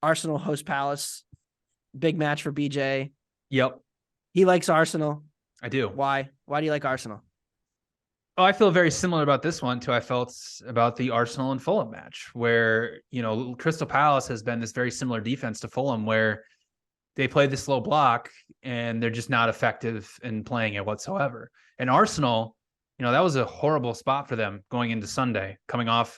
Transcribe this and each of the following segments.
Arsenal host Palace. Big match for BJ. Yep. He likes Arsenal. I do. Why? Why do you like Arsenal? Oh, I feel very similar about this one to I felt about the Arsenal and Fulham match, where, Crystal Palace has been this very similar defense to Fulham, where they play this low block and they're just not effective in playing it whatsoever. And Arsenal, that was a horrible spot for them going into Sunday, coming off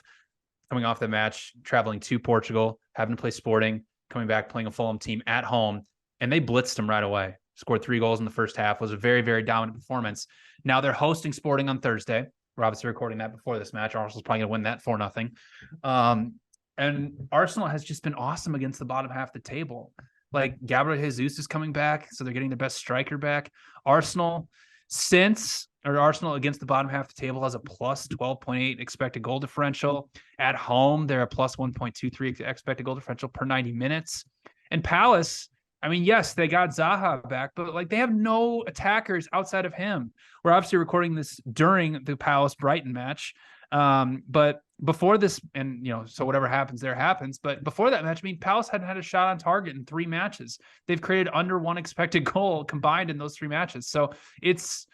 the match, traveling to Portugal, having to play Sporting, coming back, playing a Fulham team at home, and they blitzed them right away. Scored 3 goals in the first half. Was a very, very dominant performance. Now they're hosting Sporting on Thursday. We're obviously recording that before this match. Arsenal's probably going to win that 4-0. And Arsenal has just been awesome against the bottom half of the table. Like, Gabriel Jesus is coming back, so they're getting the best striker back. Arsenal against the bottom half of the table has a plus 12.8 expected goal differential. At home, they're a plus 1.23 expected goal differential per 90 minutes. And Palace, yes, they got Zaha back, but they have no attackers outside of him. We're obviously recording this during the Palace-Brighton match. But before this, and so whatever happens there happens. But before that match, Palace hadn't had a shot on target in 3 matches. They've created under 1 expected goal combined in those 3 matches. So it's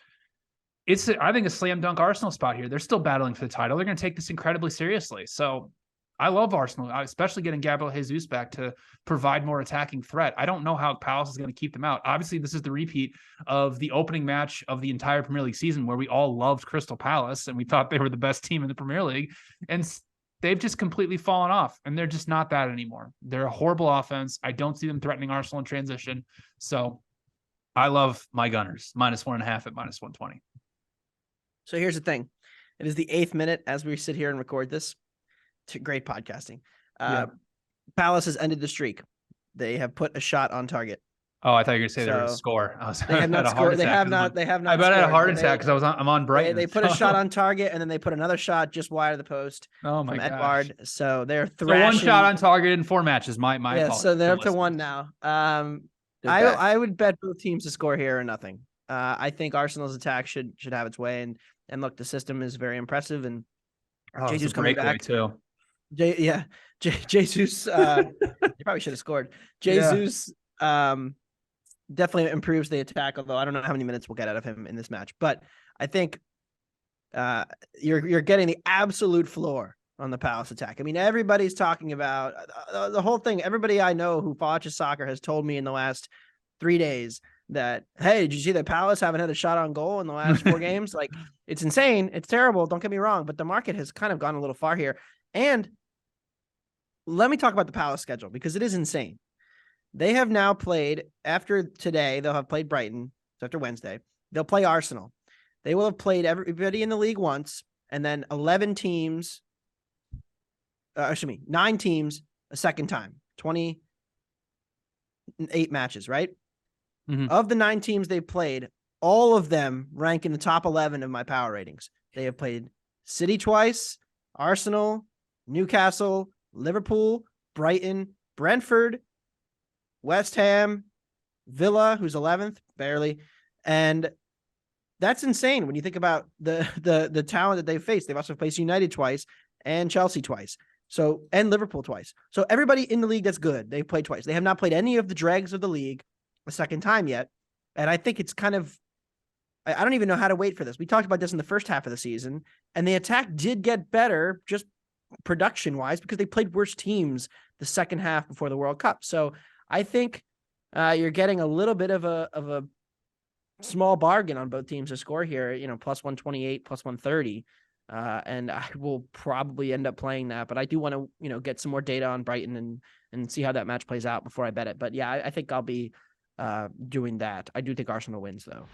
I think a slam dunk Arsenal spot here. They're still battling for the title. They're going to take this incredibly seriously. So I love Arsenal, especially getting Gabriel Jesus back to provide more attacking threat. I don't know how Palace is going to keep them out. Obviously, this is the repeat of the opening match of the entire Premier League season, where we all loved Crystal Palace and we thought they were the best team in the Premier League. And they've just completely fallen off, and they're just not that anymore. They're a horrible offense. I don't see them threatening Arsenal in transition. So I love my Gunners, -1.5 at -120. So here's the thing. It is the 8th minute as we sit here and record this. Great podcasting. Palace has ended the streak. They have put a shot on target. Oh, I thought you were going to say they were going to score. They have not scored. They have not. I bet I had a heart attack because I'm on Brighton. They put a shot on target, and then they put another shot just wide of the post. Oh my gosh. Edouard. So they're thrashing. So 1 shot on target in 4 matches. My fault. So they're up to 1 now. I would bet both teams to score here or nothing. I think Arsenal's attack should have its way, and look, the system is very impressive, and Jesus coming back too. Jesus. You probably should have scored. Jesus definitely improves the attack, although I don't know how many minutes we'll get out of him in this match. But I think you're getting the absolute floor on the Palace attack. Everybody's talking about the whole thing. Everybody I know who watches soccer has told me in the last 3 days that, hey, did you see that Palace haven't had a shot on goal in the last 4 games? It's insane. It's terrible. Don't get me wrong, but the market has kind of gone a little far here. And let me talk about the Palace schedule, because it is insane. They have now played, after today, they'll have played Brighton. So after Wednesday, they'll play Arsenal. They will have played everybody in the league once, and then 9 teams a second time. 28 matches, right? Mm-hmm. Of the 9 teams they've played, all of them rank in the top 11 of my power ratings. They have played City twice, Arsenal, Newcastle, Liverpool, Brighton, Brentford, West Ham, Villa, who's 11th, barely. And that's insane when you think about the talent that they've faced. They've also faced United twice and Chelsea twice. And Liverpool twice. So everybody in the league that's good, they've played twice. They have not played any of the dregs of the league a second time yet. And I think it's kind of, I don't even know how to wait for this. We talked about this in the first half of the season, and the attack did get better just production wise because they played worse teams the second half before the World Cup. So I think you're getting a little bit of a small bargain on both teams to score here, plus 128, plus 130. And I will probably end up playing that, but I do want to, get some more data on Brighton and see how that match plays out before I bet it. But yeah, I think I'll be doing that. I do think Arsenal wins though.